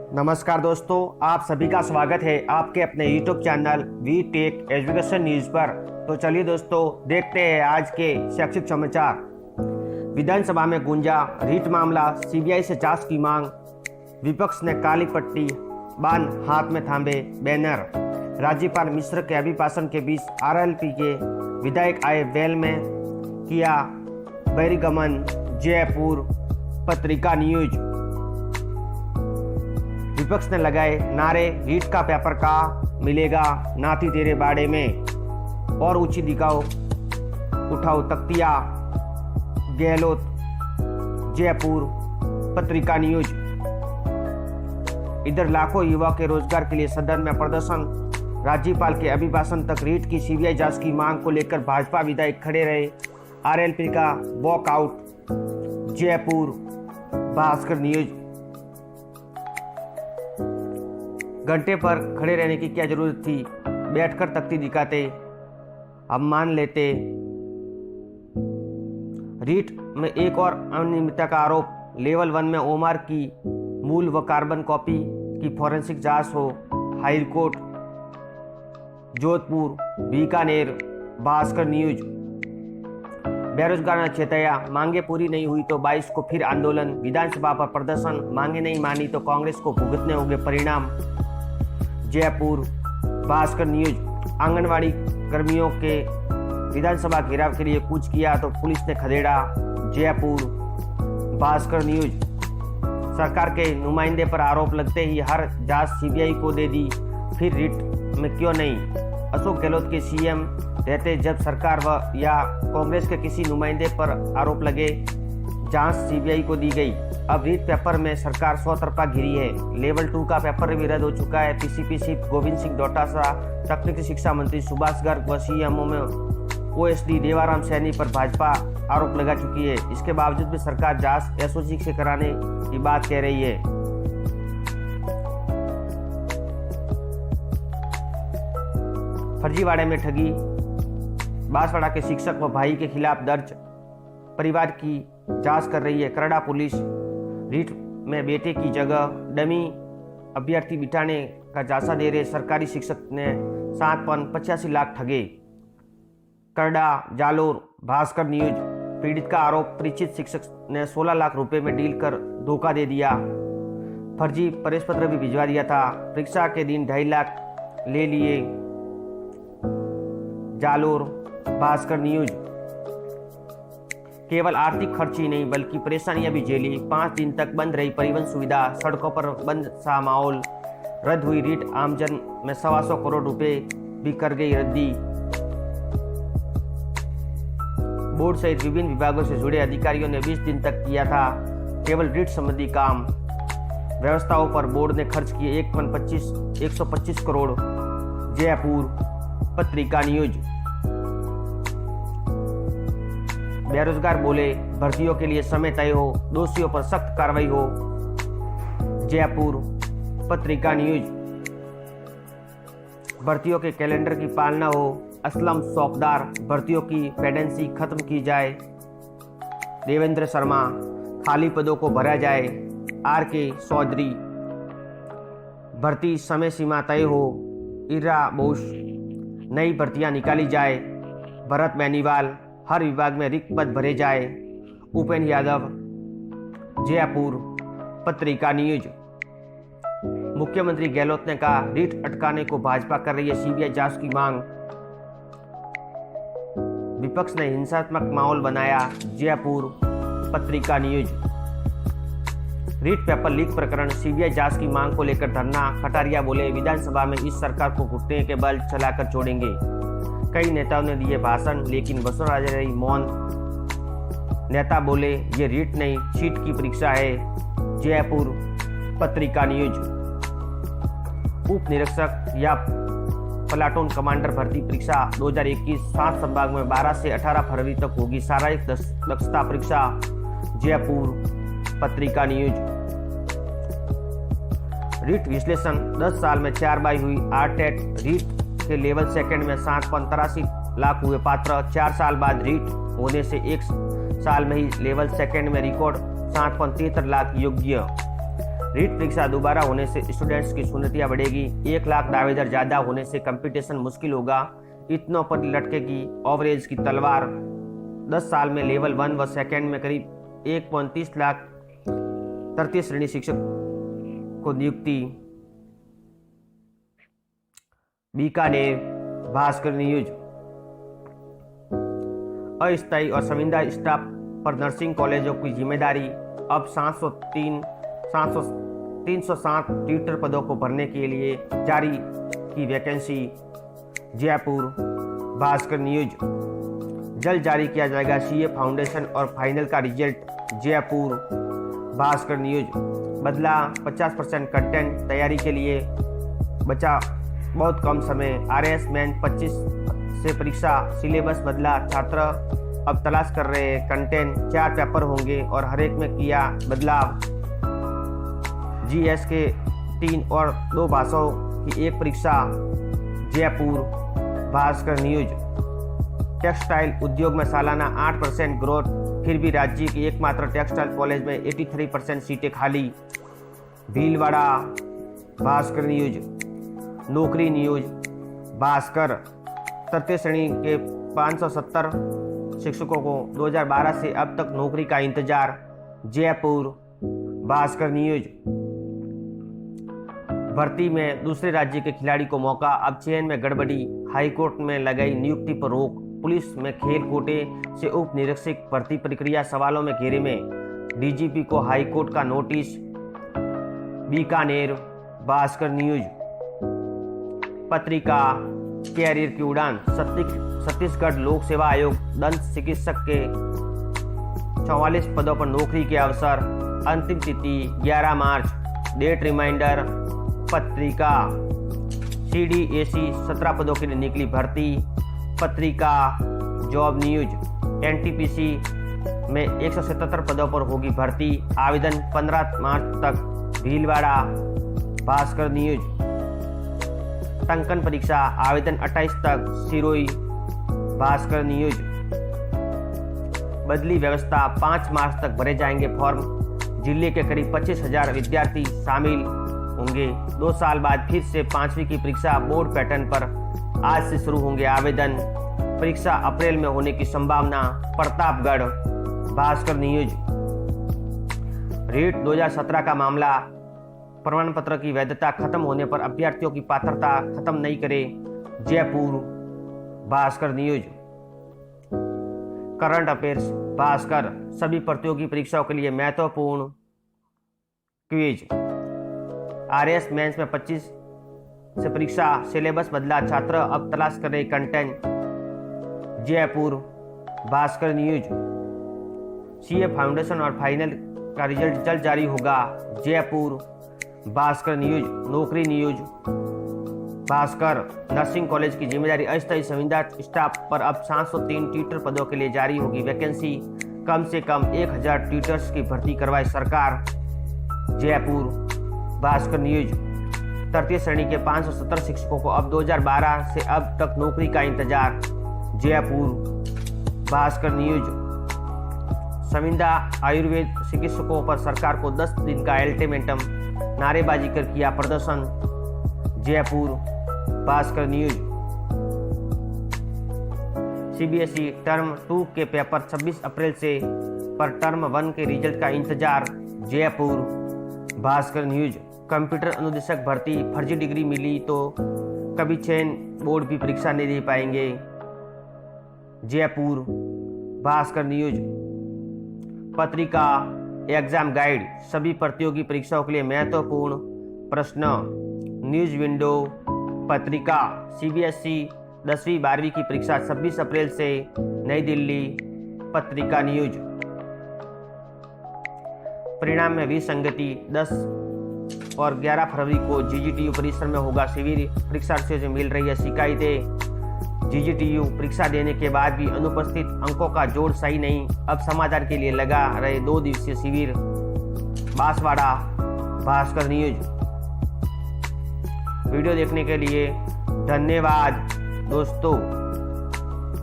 नमस्कार दोस्तों, आप सभी का स्वागत है आपके अपने YouTube channel V tech education news पर। तो चलिए दोस्तों, देखते हैं आज के शैक्षिक समाचार। विधानसभा में गूंजा रीट मामला, सीबीआई से जांच की मांग। विपक्ष ने काली पट्टी बांध हाथ में थामे बैनर। राज्यपाल मिश्र के अभिभाषण के बीच आरएलपी के विधायक आए वेल में किया बहिर्गमन। जयपुर पत्रिका न्यूज। विपक्ष ने लगाए नारे, रीट का पेपर का मिलेगा नाती तेरे बाड़े में, और ऊंची दिखाओ उठाओ तख्तिया। गहलोत। जयपुर पत्रिका न्यूज। इधर लाखों युवा के रोजगार के लिए सदन में प्रदर्शन। राज्यपाल के अभिभाषण तक रीट की सीबीआई जांच की मांग को लेकर भाजपा विधायक खड़े रहे। आरएलपी का वॉकआउट। जयपुर भास्कर न्यूज। घंटे पर खड़े रहने की क्या जरूरत थी, बैठकर तख्ती दिखाते, हम मान लेते। रीट में एक और अनियमितता का आरोप। लेवल 1 में ओमार की मूल व कार्बन कॉपी की फॉरेंसिक जांच हो। हाईकोर्ट। जोधपुर बीकानेर भास्कर न्यूज। बेरोजगार ने चेताया, मांगे पूरी नहीं हुई तो 22 को फिर आंदोलन। विधानसभा पर प्रदर्शन, मांगे नहीं मानी तो कांग्रेस को भुगतने होंगे परिणाम। जयपुर भास्कर न्यूज। आंगनवाड़ी कर्मियों के विधानसभा घेराव के लिए कूच किया तो पुलिस ने खदेड़ा। जयपुर भास्कर न्यूज। सरकार के नुमाइंदे पर आरोप लगते ही हर जांच सीबीआई को दे दी, फिर रीट में क्यों नहीं। अशोक गहलोत के सीएम रहते जब सरकार व या कांग्रेस के किसी नुमाइंदे पर आरोप लगे, जांच सीबीआई को दी गई। अब रीट पेपर में सरकार 100 तरफा घिरी है। लेवल 2 का पेपर भी रद्द हो चुका है। पीसीपी चीफ गोविंद सिंह डोटासरा, तकनीकी शिक्षा मंत्री सुभाष गर्ग व सीएमओ में ओएसडी देवाराम सैनी पर भाजपा आरोप लगा चुकी है। इसके बावजूद भी सरकार जांच एसओजी से कराने की बात कह रही है। फर्जीवाड़े में ठगी। बांसवाड़ा के शिक्षक व भाई के खिलाफ दर्ज। परिवार की जांच कर रही है करड़ा पुलिस। रीट में बेटे की जगह डमी अभ्यर्थी बिठाने का जांचा दे रहे सरकारी शिक्षक ने 7.85 लाख ठगे। करड़ा जालोर भास्कर न्यूज। पीड़ित का आरोप, परिचित शिक्षक ने 16 लाख रुपए में डील कर धोखा दे दिया। फर्जी प्रवेश पत्र भी भिजवा दिया था। परीक्षा के दिन 2.5 लाख ले लिए। जालोर भास्कर न्यूज। केवल आर्थिक खर्च ही नहीं बल्कि परेशानियां भी झेली। 5 दिन तक बंद रही परिवहन सुविधा, सड़कों पर बंद सा माहौल। रद्द हुई रीट, आमजन में 125 करोड़ रुपए भी कर गई रद्दी। बोर्ड सहित विभिन्न विभागों से जुड़े अधिकारियों ने 20 दिन तक किया था केवल रीट संबंधी काम। व्यवस्थाओं पर बोर्ड ने खर्च किए 125 करोड़। जयपुर पत्रिका न्यूज। बेरोजगार बोले, भर्तियों के लिए समय तय हो, दोषियों पर सख्त कार्रवाई हो। जयपुर पत्रिका न्यूज। भर्तियों के कैलेंडर की पालना हो। असलम सौंपदार, भर्तियों की पेंडेंसी खत्म की जाए। देवेंद्र शर्मा, खाली पदों को भरा जाए। आर.के. चौधरी, भर्ती समय सीमा तय हो। इरा बोस, नई भर्तियां निकाली जाए। भरत बेनीवाल, हर विभाग में रिक्त पद भरे जाए। उपेंद्र यादव। जयपुर पत्रिका न्यूज। मुख्यमंत्री गहलोत ने कहा, रीट अटकाने को भाजपा कर रही है सीबीआई जांच की मांग। विपक्ष ने हिंसात्मक माहौल बनाया। जयपुर पत्रिका न्यूज। रीट पेपर लीक प्रकरण, सीबीआई जांच की मांग को लेकर धरना। कटारिया बोले, विधानसभा में इस सरकार को घुटने के बल चलाकर छोड़ेंगे। कई नेताओं ने दिए भाषण, लेकिन वसुंधरा रही मौन। नेता बोले, ये रीट नहीं सीट की परीक्षा है। जयपुर पत्रिका न्यूज। उप निरीक्षक या प्लाटून कमांडर भर्ती परीक्षा 2021 7 संभाग में 12 से 18 फरवरी तक होगी शारीरिक दक्षता परीक्षा। जयपुर पत्रिका न्यूज। रीट विश्लेषण, 10 साल में 4 बार हुई आरटेट। रीट के लेवल सेकंड में 7.83 लाख हुए पात्र। 4 साल बाद रीट होने से 1 साल में ही लेवल सेकंड में रिकॉर्ड 7.73 लाख योग्य। रीट परीक्षा दोबारा होने से स्टूडेंट्स की शून्यतियाँ बढ़ेगी। 1 लाख दावेदार ज़्यादा होने से कंपटीशन मुश्किल होगा। इतनों पर लटकेगी ओवरेज की तलवार। 10 साल में लेवल 1 व सेकेंड में करीब 1.30 लाख तृतीय श्रेणी शिक्षक को नियुक्ति। बीकानेर भास्कर न्यूज। अस्थायी और शर्मिंदा स्टाफ पर नर्सिंग कॉलेजों की जिम्मेदारी। अब 360 ट्यूटर पदों को भरने के लिए जारी की वैकेंसी। जयपुर भास्कर न्यूज। जल्द जारी किया जाएगा सीए फाउंडेशन और फाइनल का रिजल्ट। जयपुर भास्कर न्यूज। बदला 50% कंटेंट, तैयारी के लिए बचा बहुत कम समय। आरएस मेन 25 से परीक्षा, सिलेबस बदला, छात्र अब तलाश कर रहे हैं कंटेंट। 4 पेपर होंगे और हर एक में किया बदलाव। जीएस के 3 और 2 भाषाओं की एक परीक्षा। जयपुर भास्कर न्यूज। टेक्सटाइल उद्योग में सालाना 8% ग्रोथ, फिर भी राज्य की एकमात्र टेक्सटाइल कॉलेज में 83% सीटें खाली। भीलवाड़ा भास्कर न्यूज। नौकरी न्यूज। भास्कर। तृतीय श्रेणी के 570 शिक्षकों को 2012 से अब तक नौकरी का इंतजार। जयपुर भास्कर न्यूज। भर्ती में दूसरे राज्य के खिलाड़ी को मौका, अब चयन में गड़बड़ी। हाईकोर्ट में लगाई नियुक्ति पर रोक। पुलिस में खेल कोटे से उप निरीक्षक भर्ती प्रक्रिया सवालों में घेरे में। डीजीपी को हाईकोर्ट का नोटिस। बीकानेर भास्कर न्यूज। पत्रिका कैरियर की उड़ान। छत्तीसगढ़ लोक सेवा आयोग दंत चिकित्सक के 44 पदों पर नौकरी के अवसर। अंतिम तिथि 11 मार्च। Date reminder. पत्रिका सीडीएसी 17 पदों के लिए निकली भर्ती। पत्रिका जॉब न्यूज। एनटीपीसी में 177 पदों पर होगी भर्ती। आवेदन 15 मार्च तक। भीलवाड़ा भास्कर न्यूज। टंकन परीक्षा आवेदन 28 तक। सिरोही भास्कर न्यूज। बदली व्यवस्था 5 मार्च तक भरे जाएंगे फॉर्म। जिले के करीब 25,000 विद्यार्थी शामिल होंगे। 2 साल बाद फिर से 5वीं की परीक्षा बोर्ड पैटर्न पर आज से शुरू होंगे आवेदन। परीक्षा अप्रैल में होने की संभावना। प्रतापगढ़ भास्कर न्यूज। रीट 2017 का मामला। प्रमाण पत्र की वैधता खत्म होने पर अभ्यर्थियों की पात्रता खत्म नहीं करे। Jaipur Bhaskar news. Current affairs Bhaskar. सभी प्रतियोगी परीक्षाओं के लिए महत्वपूर्ण क्विज। आरएस मेंस में 25 से परीक्षा, सिलेबस बदला, छात्र अब तलाश कर रहे content. Jaipur Bhaskar news. CA foundation और फाइनल का रिजल्ट जल्द जारी होगा। जयपुर भास्कर न्यूज। नौकरी न्यूज। भास्कर। नर्सिंग कॉलेज की जिम्मेदारी। अस्थायी संविदा स्टाफ पर अब 703 ट्यूटर पदों के लिए जारी होगी वैकेंसी। कम से कम 1000 ट्यूटर्स की भर्ती करवाए सरकार। जयपुर भास्कर न्यूज। तृतीय श्रेणी के 570 शिक्षकों को अब 2012 से अब तक नौकरी का इंतजार। जयपुर भास्कर न्यूज। संविदा आयुर्वेद चिकित्सकों पर सरकार को 10 दिन का अल्टीमेटम, नारेबाजी कर किया प्रदर्शन। Jaipur Bhaskar news. CBSE term 2 के पेपर 26 अप्रैल से, पर टर्म 1 के रिजल्ट का इंतजार। जयपुर भास्कर न्यूज। कंप्यूटर अनुदेशक भर्ती, फर्जी डिग्री मिली तो कभी चयन बोर्ड भी परीक्षा नहीं दे पाएंगे। जयपुर भास्कर न्यूज। पत्रिका एग्जाम गाइड। सभी प्रतियोगी परीक्षाओं के लिए महत्वपूर्ण प्रश्न। News window. पत्रिका सीबीएसई 10वीं 12वीं की परीक्षा 26 अप्रैल से, नई दिल्ली। पत्रिका न्यूज। परिणाम में विसंगति। 10 और 11 फरवरी को जीजीटीयू परिसर में होगा शिविर। परीक्षार्थियों से मिल रही है शिकायतें। जीजीटीयू परीक्षा देने के बाद भी अनुपस्थित, अंकों का जोड़ सही नहीं। अब समाधान के लिए लगा रहे 2 दिवसीय शिविर। बांसवाड़ा भास्कर न्यूज। वीडियो देखने के लिए धन्यवाद दोस्तों।